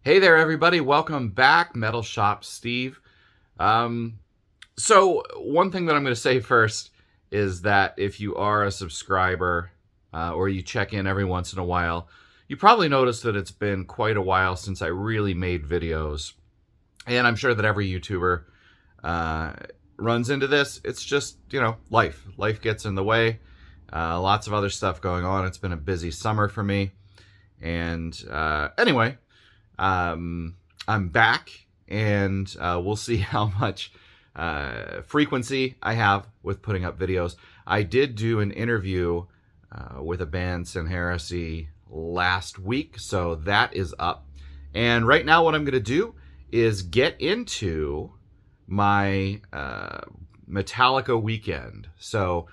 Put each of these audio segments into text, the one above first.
Hey there, everybody. Welcome back. Metal Shop Steve. So, one thing that I'm going to say first is that if you are a subscriber or you check in every once in a while, you probably noticed that it's been quite a while since I really made videos. And I'm sure that every YouTuber uh, runs into this. It's just, life. Life gets in the way. Lots of other stuff going on. It's been a busy summer for me. And anyway, I'm back, and we'll see how much frequency I have with putting up videos. I did do an interview with a band, Sin Heresy, last week, so that is up. And right now, what I'm going to do is get into my Metallica weekend. So,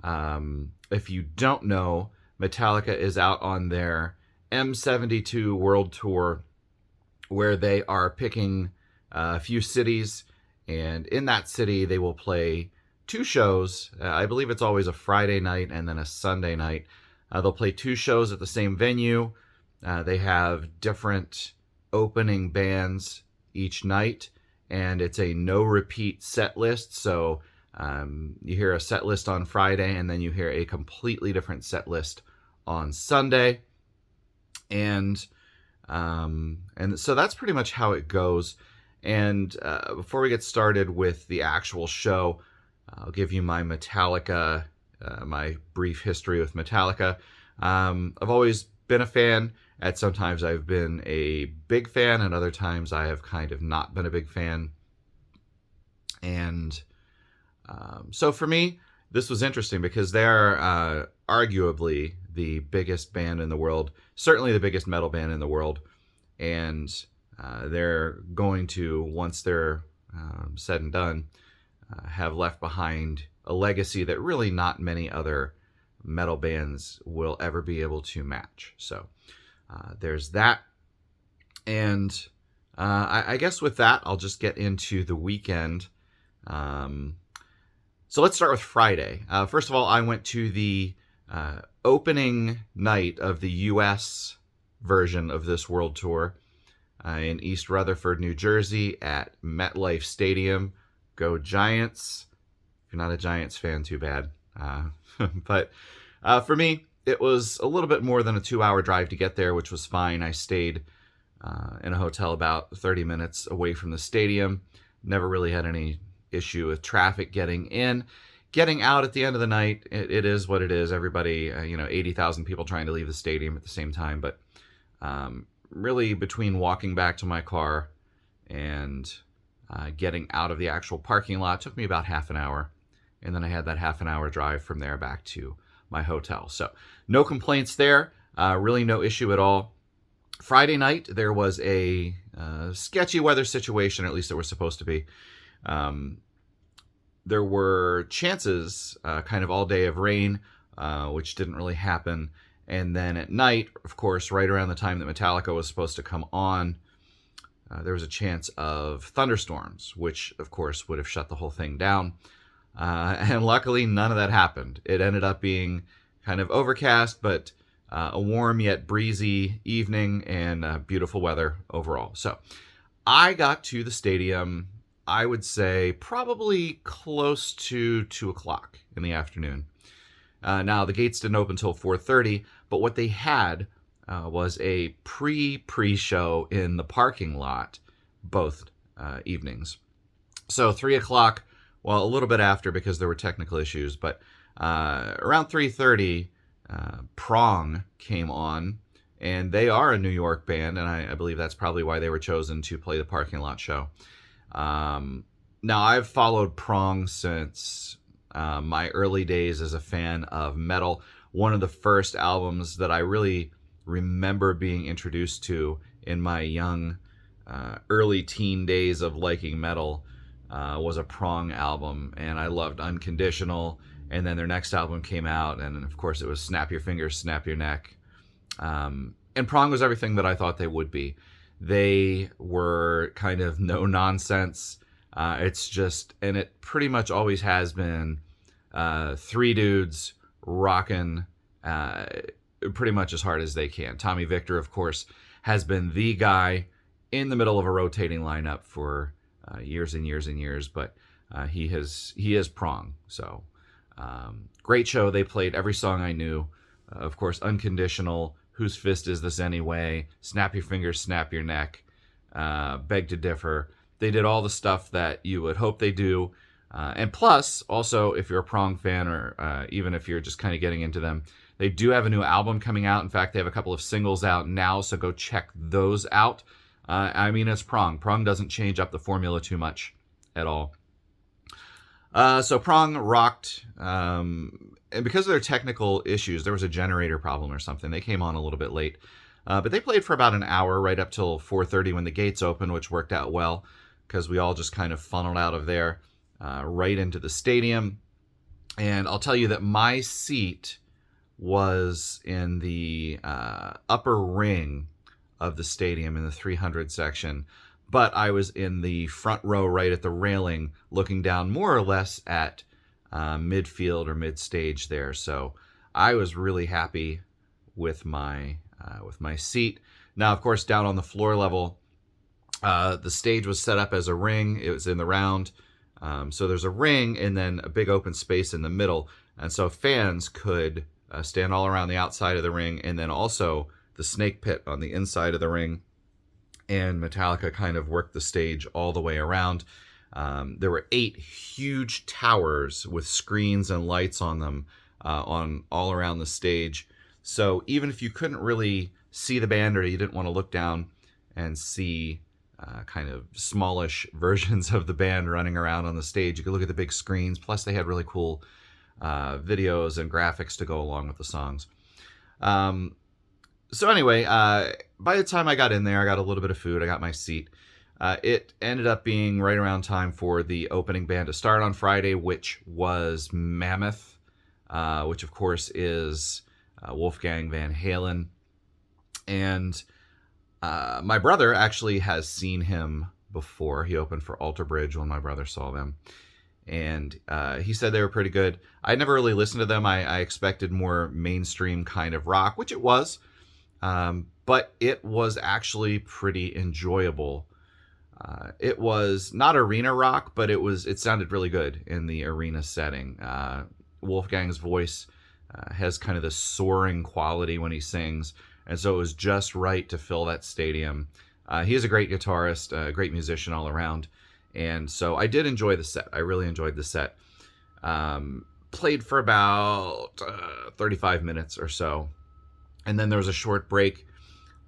if you don't know, Metallica is out on their M72 World Tour, where they are picking a few cities, and in that city they will play two shows. I believe it's always a Friday night and then a Sunday night. They'll play two shows at the same venue. They have different opening bands each night, and it's a no repeat set list. So you hear a set list on Friday, and then you hear a completely different set list on Sunday. And so that's pretty much how it goes. And before we get started with the actual show, I'll give you my Metallica, my brief history with Metallica. I've always been a fan. At sometimes I've been a big fan, and other times I have kind of not been a big fan. And so for me, this was interesting because they are arguably the biggest band in the world, certainly the biggest metal band in the world. And they're going to, once they're said and done, have left behind a legacy that really not many other metal bands will ever be able to match. So there's that. And I guess with that, I'll just get into the weekend. So let's start with Friday. First of all, I went to the opening night of the U.S. version of this world tour in East Rutherford, New Jersey at MetLife Stadium. Go Giants. If you're not a Giants fan, too bad. But for me, it was a little bit more than a 2-hour drive to get there, which was fine. I stayed in a hotel about 30 minutes away from the stadium. Never really had any issue with traffic getting in. Getting out at the end of the night, it is what it is. Everybody, 80,000 people trying to leave the stadium at the same time. But really, between walking back to my car and getting out of the actual parking lot, took me about half an hour. And then I had that half an hour drive from there back to my hotel. So no complaints there. Really no issue at all. Friday night, there was a sketchy weather situation, or at least there was supposed to be. There were chances kind of all day of rain, which didn't really happen. And then at night, of course, right around the time that Metallica was supposed to come on, there was a chance of thunderstorms, which, of course, would have shut the whole thing down. And luckily, none of that happened. It ended up being kind of overcast, but a warm yet breezy evening and beautiful weather overall. So I got to the stadium, I would say probably close to 2 o'clock in the afternoon. Now, the gates didn't open until 4:30, but what they had was a pre-show in the parking lot both evenings. So 3 o'clock, well, a little bit after because there were technical issues, but around 3:30, Prong came on, and they are a New York band, and I believe that's probably why they were chosen to play the parking lot show. Now, I've followed Prong since my early days as a fan of metal. One of the first albums that I really remember being introduced to in my young, early teen days of liking metal was a Prong album, and I loved Unconditional. And then their next album came out, and of course it was Snap Your Fingers, Snap Your Neck. And Prong was everything that I thought they would be. They were kind of no nonsense. It's just, and it pretty much always has been, three dudes rocking pretty much as hard as they can. Tommy Victor, of course, has been the guy in the middle of a rotating lineup for years and years and years, but he is Prong. So great show. They played every song I knew. Of course, Unconditional, Whose Fist Is This Anyway, Snap Your Fingers, Snap Your Neck, Beg to Differ. They did all the stuff that you would hope they do. And plus, also, if you're a Prong fan, or even if you're just kind of getting into them, they do have a new album coming out. In fact, they have a couple of singles out now, so go check those out. I mean, it's Prong. Prong doesn't change up the formula too much at all. So Prong rocked, and because of their technical issues, there was a generator problem or something. They came on a little bit late, but they played for about an hour, right up till 4:30 when the gates opened, which worked out well because we all just kind of funneled out of there right into the stadium. And I'll tell you that my seat was in the upper ring of the stadium in the 300 section, but I was in the front row right at the railing looking down more or less at midfield or mid-stage there. So I was really happy with my seat. Now, of course, down on the floor level, the stage was set up as a ring. It was in the round. So there's a ring and then a big open space in the middle. And so fans could stand all around the outside of the ring, and then also the snake pit on the inside of the ring. And Metallica kind of worked the stage all the way around. There were 8 huge towers with screens and lights on them on all around the stage. So even if you couldn't really see the band, or you didn't want to look down and see kind of smallish versions of the band running around on the stage, you could look at the big screens. Plus they had really cool videos and graphics to go along with the songs. So anyway, by the time I got in there, I got a little bit of food, I got my seat. It ended up being right around time for the opening band to start on Friday, which was Mammoth, which of course is Wolfgang Van Halen. And my brother actually has seen him before. He opened for Alter Bridge when my brother saw them. And he said they were pretty good. I never really listened to them. I expected more mainstream kind of rock, which it was. But it was actually pretty enjoyable. It was not arena rock, but it sounded really good in the arena setting. Wolfgang's voice has kind of this soaring quality when he sings, and so it was just right to fill that stadium. He is a great guitarist, a great musician all around, and so I did enjoy the set. I really enjoyed the set. Played for about 35 minutes or so, and then there was a short break,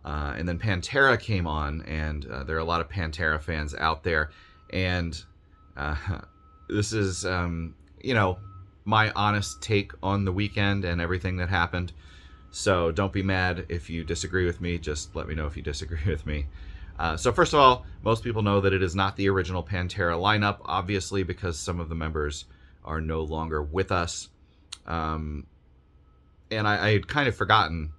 and then Pantera came on, and there are a lot of Pantera fans out there, and this is, my honest take on the weekend and everything that happened. So don't be mad if you disagree with me. Just let me know if you disagree with me. So first of all, most people know that it is not the original Pantera lineup, obviously, because some of the members are no longer with us. And I had kind of forgotten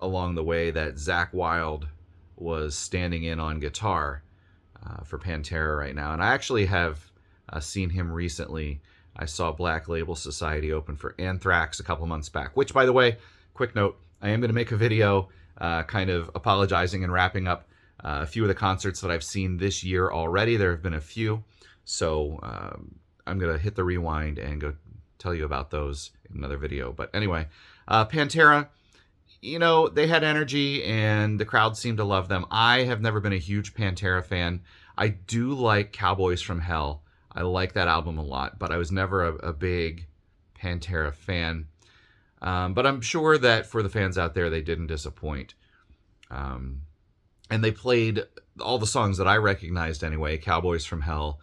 along the way that Zakk Wylde was standing in on guitar for Pantera right now. And I actually have seen him recently. I saw Black Label Society open for Anthrax a couple months back, which, by the way, quick note, I am going to make a video kind of apologizing and wrapping up a few of the concerts that I've seen this year already. There have been a few, so I'm going to hit the rewind and go tell you about those in another video. But anyway, Pantera, they had energy and the crowd seemed to love them. I have never been a huge Pantera fan. I do like Cowboys from Hell. I like that album a lot, but I was never a big Pantera fan. But I'm sure that for the fans out there, they didn't disappoint. And they played all the songs that I recognized anyway. Cowboys from Hell,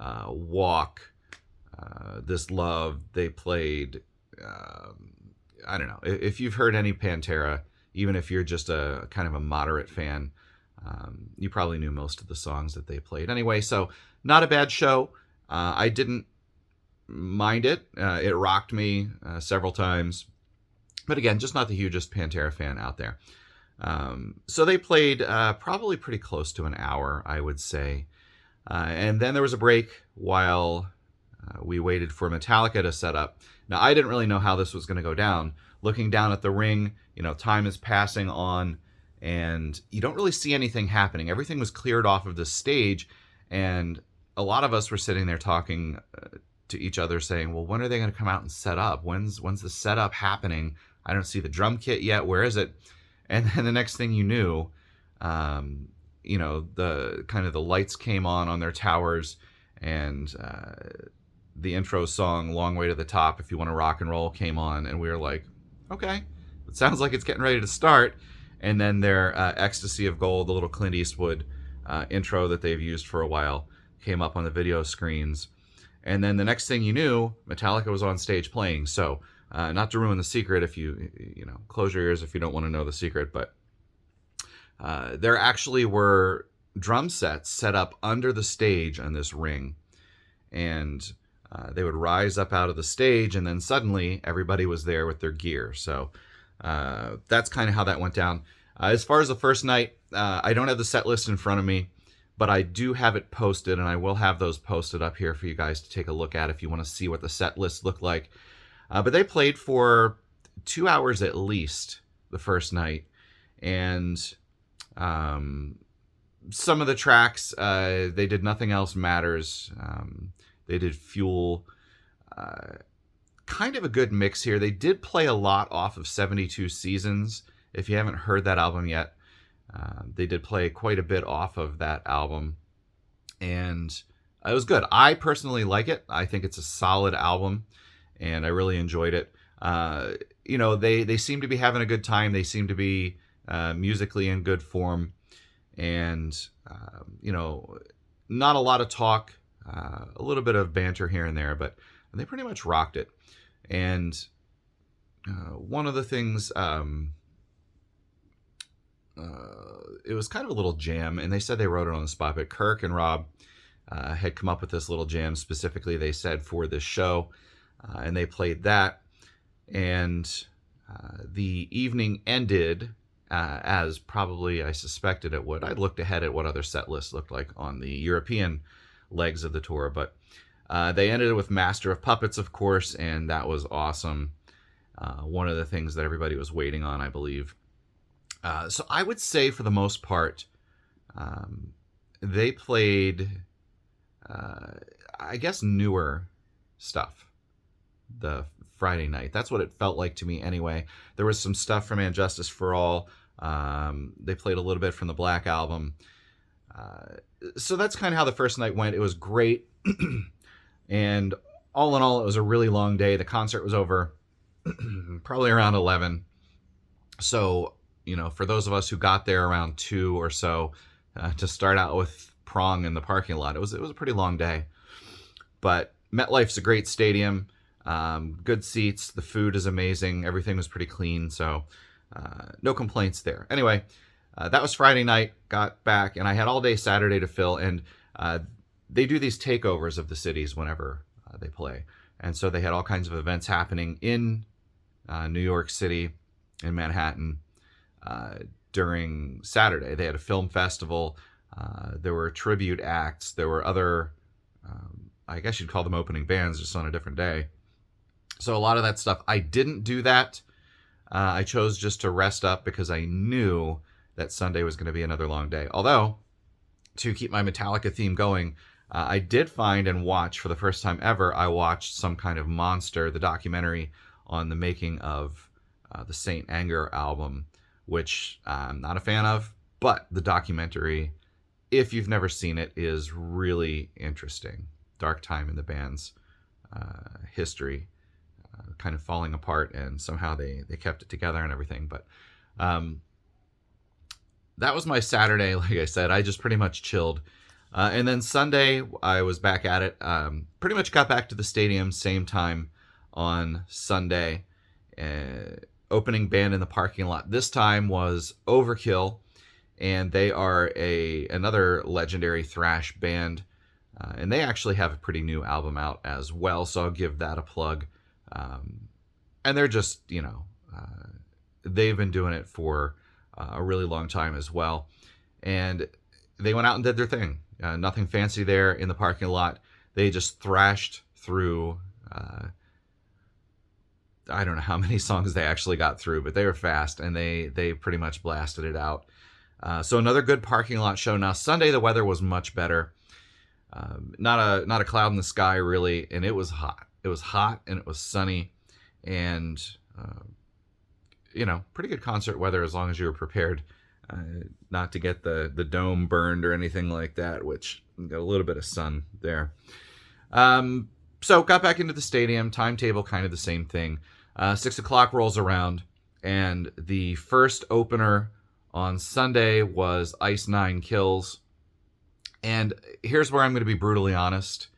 Walk, This Love. They played, I don't know. If you've heard any Pantera, even if you're just a kind of a moderate fan, you probably knew most of the songs that they played. Anyway, so not a bad show. I didn't mind it. It rocked me several times. But again, just not the hugest Pantera fan out there. So they played probably pretty close to an hour, I would say. And then there was a break while we waited for Metallica to set up. Now, I didn't really know how this was going to go down. Looking down at the ring, time is passing on, and you don't really see anything happening. Everything was cleared off of the stage, and a lot of us were sitting there talking to each other saying, well, when are they going to come out and set up? When's the setup happening? I don't see the drum kit yet. Where is it? And then the next thing you knew, the kind of the lights came on their towers, and the intro song "Long Way to the Top, If You Want to Rock and Roll" came on, and we were like, okay, it sounds like it's getting ready to start. And then their "Ecstasy of Gold," the little Clint Eastwood intro that they've used for a while, came up on the video screens. And then the next thing you knew, Metallica was on stage playing. So not to ruin the secret, if you close your ears if you don't want to know the secret, but there actually were drum sets set up under the stage on this ring, and they would rise up out of the stage, and then suddenly everybody was there with their gear. So that's kind of how that went down. As far as the first night, I don't have the set list in front of me, but I do have it posted, and I will have those posted up here for you guys to take a look at if you want to see what the set list looked like. But they played for 2 hours at least the first night, and some of the tracks, they did Nothing Else Matters. They did Fuel. Kind of a good mix here. They did play a lot off of 72 Seasons. If you haven't heard that album yet, they did play quite a bit off of that album, and it was good. I personally like it. I think it's a solid album, and I really enjoyed it. They seem to be having a good time. They seem to be musically in good form, and not a lot of talk, a little bit of banter here and there, but they pretty much rocked it. And one of the things, it was kind of a little jam, and they said they wrote it on the spot, but Kirk and Rob had come up with this little jam specifically, they said, for this show, and they played that, and the evening ended as probably I suspected it would. I looked ahead at what other set lists looked like on the European legs of the tour, but they ended it with Master of Puppets, of course, and that was awesome. One of the things that everybody was waiting on, I believe. So I would say, for the most part, they played, I guess, newer stuff the Friday night. That's what it felt like to me anyway. There was some stuff from And Justice for All. They played a little bit from the Black Album. So that's kind of how the first night went. It was great. And all in all, it was a really long day. The concert was over probably around 11. So, for those of us who got there around 2 or so, to start out with Prong in the parking lot, it was a pretty long day. But MetLife's a great stadium. Good seats. The food is amazing. Everything was pretty clean. So no complaints there. Anyway, that was Friday night. Got back, and I had all day Saturday to fill. And they do these takeovers of the cities whenever they play. And so they had all kinds of events happening in New York City, in Manhattan, during Saturday. They had a film festival. There were tribute acts. There were other, I guess you'd call them opening bands, just on a different day. So a lot of that stuff. I didn't do that. I chose just to rest up because I knew that Sunday was going to be another long day. Although, to keep my Metallica theme going, I did find and watch, for the first time ever, I watched Some Kind of Monster, the documentary on the making of the Saint Anger album, which I'm not a fan of, but the documentary, if you've never seen it, is really interesting. Dark time in the band's history, kind of falling apart, and somehow they kept it together and everything. But that was my Saturday. Like I said, I just pretty much chilled. And then Sunday, I was back at it. Pretty much got back to the stadium same time on Sunday. Opening band in the parking lot this time was Overkill, and they are another legendary thrash band, and they actually have a pretty new album out as well, so I'll give that a plug. And they're just, they've been doing it for a really long time as well, and they went out and did their thing. Nothing fancy there in the parking lot. They just thrashed through I don't know how many songs they actually got through, but they were fast, and they pretty much blasted it out. So another good parking lot show. Now Sunday the weather was much better. Not a cloud in the sky really, and it was hot. It was hot and it was sunny, and pretty good concert weather as long as you were prepared not to get the dome burned or anything like that, which got a little bit of sun there. So got back into the stadium. Timetable kind of the same thing. 6 o'clock rolls around, and the first opener on Sunday was Ice Nine Kills. And here's where I'm going to be brutally honest.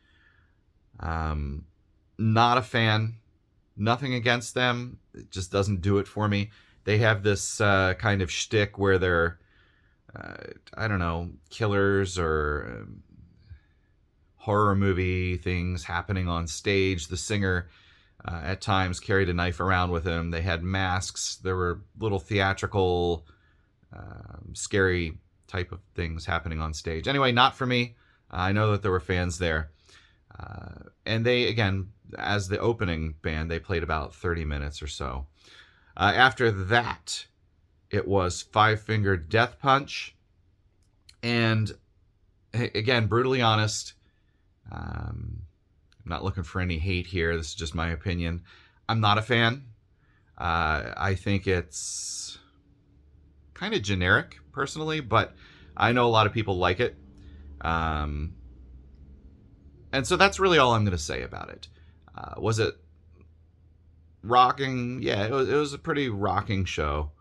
Not a fan. Nothing against them. It just doesn't do it for me. They have this kind of shtick where they're, killers or horror movie things happening on stage. The singer at times carried a knife around with him. They had masks. There were little theatrical, scary type of things happening on stage. Anyway, not for me. I know that there were fans there. And they, again, as the opening band, they played about 30 minutes or so. After that, it was Five Finger Death Punch. And again, brutally honest, I'm not looking for any hate here. This is just my opinion. I'm not a fan. I think it's kind of generic, personally, but I know a lot of people like it. And so that's really all I'm going to say about it. Was it rocking? Yeah, it was a pretty rocking show.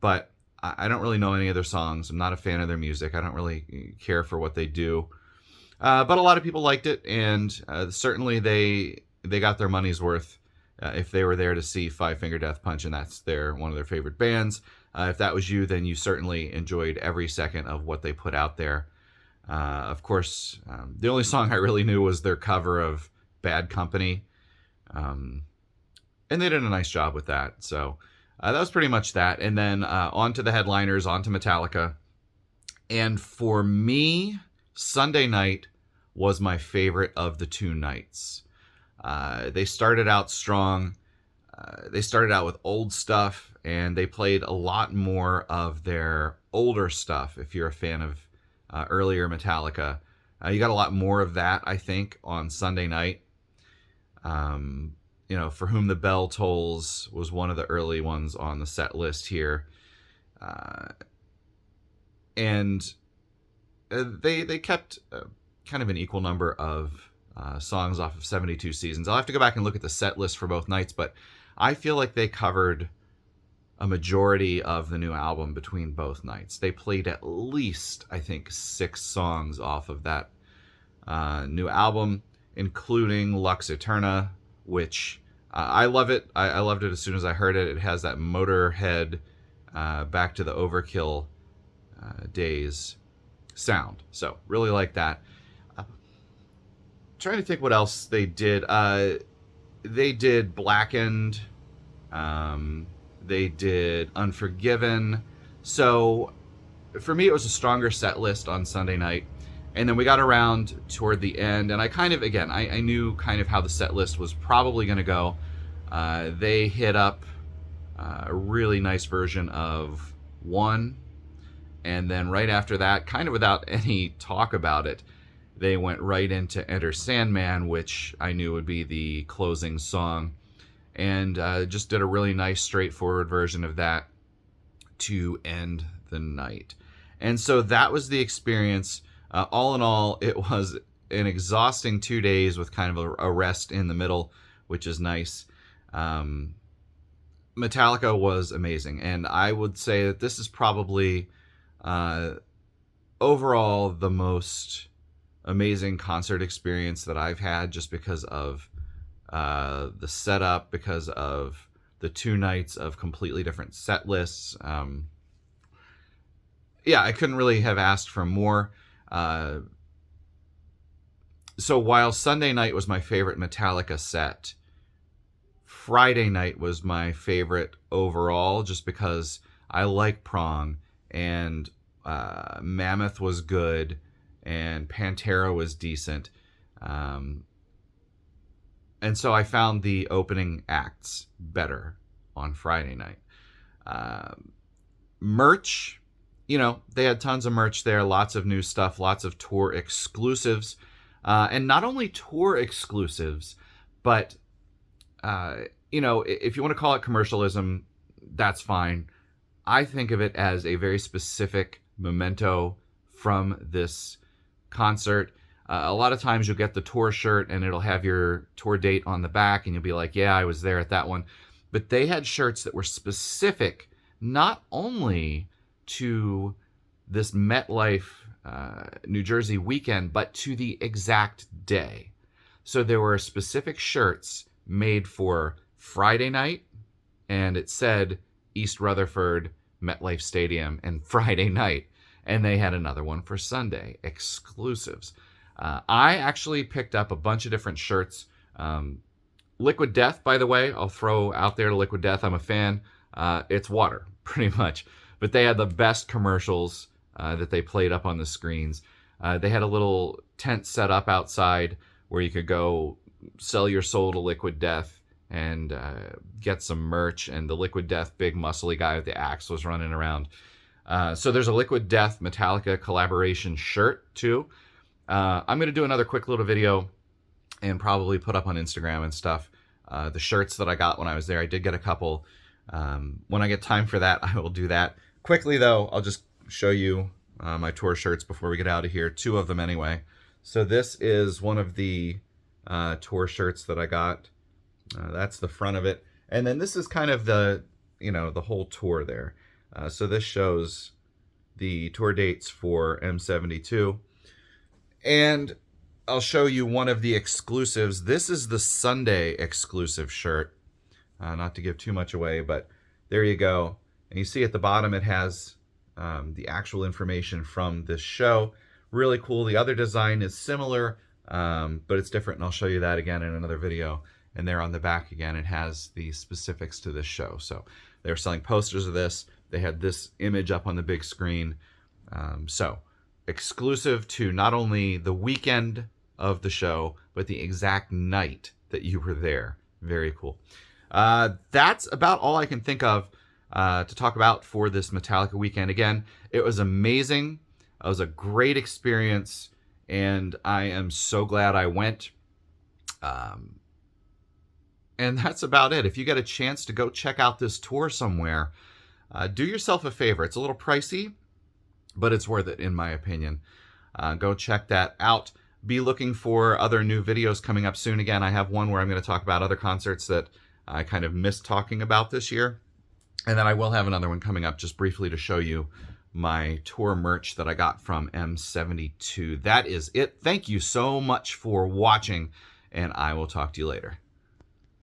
But I don't really know any of their songs. I'm not a fan of their music. I don't really care for what they do. But a lot of people liked it, and certainly they got their money's worth if they were there to see Five Finger Death Punch, and that's one of their favorite bands. If that was you, then you certainly enjoyed every second of what they put out there. Of course, the only song I really knew was their cover of Bad Company. And they did a nice job with that. So that was pretty much that. And then on to the headliners, on to Metallica. And for me, Sunday night was my favorite of the two nights. They started out strong. They started out with old stuff, and they played a lot more of their older stuff. If you're a fan of earlier Metallica, you got a lot more of that, I think, on Sunday night. For Whom the Bell Tolls was one of the early ones on the set list here. And they kept kind of an equal number of songs off of 72 Seasons. I'll have to go back and look at the set list for both nights, but I feel like they covered a majority of the new album between both nights. They played at least, I think, 6 songs off of that new album, including Lux Eterna, which I love it. I loved it as soon as I heard it. It has that Motorhead Back to the Overkill days sound. So really like that. Trying to think what else they did. They did Blackened. They did Unforgiven. So for me, it was a stronger set list on Sunday night. And then we got around toward the end, and I kind of, again, I knew kind of how the set list was probably going to go. They hit up a really nice version of One, and then right after that, kind of without any talk about it, they went right into Enter Sandman, which I knew would be the closing song, and just did a really nice, straightforward version of that to end the night. And so that was the experience. All in all, it was an exhausting 2 days with kind of a rest in the middle, which is nice. Metallica was amazing, and I would say that this is probably overall the most amazing concert experience that I've had, just because of the setup, because of the 2 nights of completely different set lists. I couldn't really have asked for more. So while Sunday night was my favorite Metallica set, Friday night was my favorite overall, just because I like Prong, and Mammoth was good, and Pantera was decent. And so I found the opening acts better on Friday night. Merch, you know, they had tons of merch there, lots of new stuff, lots of tour exclusives. And not only tour exclusives, but, you know, if you want to call it commercialism, that's fine. I think of it as a very specific memento from this concert. A lot of times you'll get the tour shirt and it'll have your tour date on the back and you'll be like, yeah, I was there at that one. But they had shirts that were specific not only to this MetLife New Jersey weekend, but to the exact day. So there were specific shirts made for Friday night, and it said East Rutherford, MetLife Stadium, and Friday night. And they had another one for Sunday, exclusives. I actually picked up a bunch of different shirts. Liquid Death, by the way, I'll throw out there to Liquid Death. I'm a fan. It's water, pretty much. But they had the best commercials that they played up on the screens. They had a little tent set up outside where you could go sell your soul to Liquid Death and get some merch. And the Liquid Death big muscly guy with the axe was running around. So there's a Liquid Death Metallica collaboration shirt too. I'm going to do another quick little video and probably put up on Instagram and stuff. The shirts that I got when I was there, I did get a couple. When I get time for that, I will do that. Quickly though, I'll just show you my tour shirts before we get out of here. 2 of them anyway. So this is one of the tour shirts that I got. That's the front of it. And then this is kind of the, you know, the whole tour there. So this shows the tour dates for M72. And I'll show you one of the exclusives. This is the Sunday exclusive shirt. Not to give too much away, but there you go. And you see at the bottom it has the actual information from this show. Really cool. The other design is similar, but it's different, and I'll show you that again in another video. And there on the back again, it has the specifics to this show. So they were selling posters of this. They had this image up on the big screen. So exclusive to not only the weekend of the show, but the exact night that you were there. Very cool. That's about all I can think of to talk about for this Metallica weekend. Again, it was amazing. It was a great experience, and I am so glad I went. And that's about it. If you get a chance to go check out this tour somewhere, do yourself a favor. It's a little pricey, but it's worth it in my opinion. Go check that out. Be looking for other new videos coming up soon. Again, I have one where I'm going to talk about other concerts that I kind of missed talking about this year. And then I will have another one coming up just briefly to show you my tour merch that I got from M72. That is it. Thank you so much for watching, and I will talk to you later.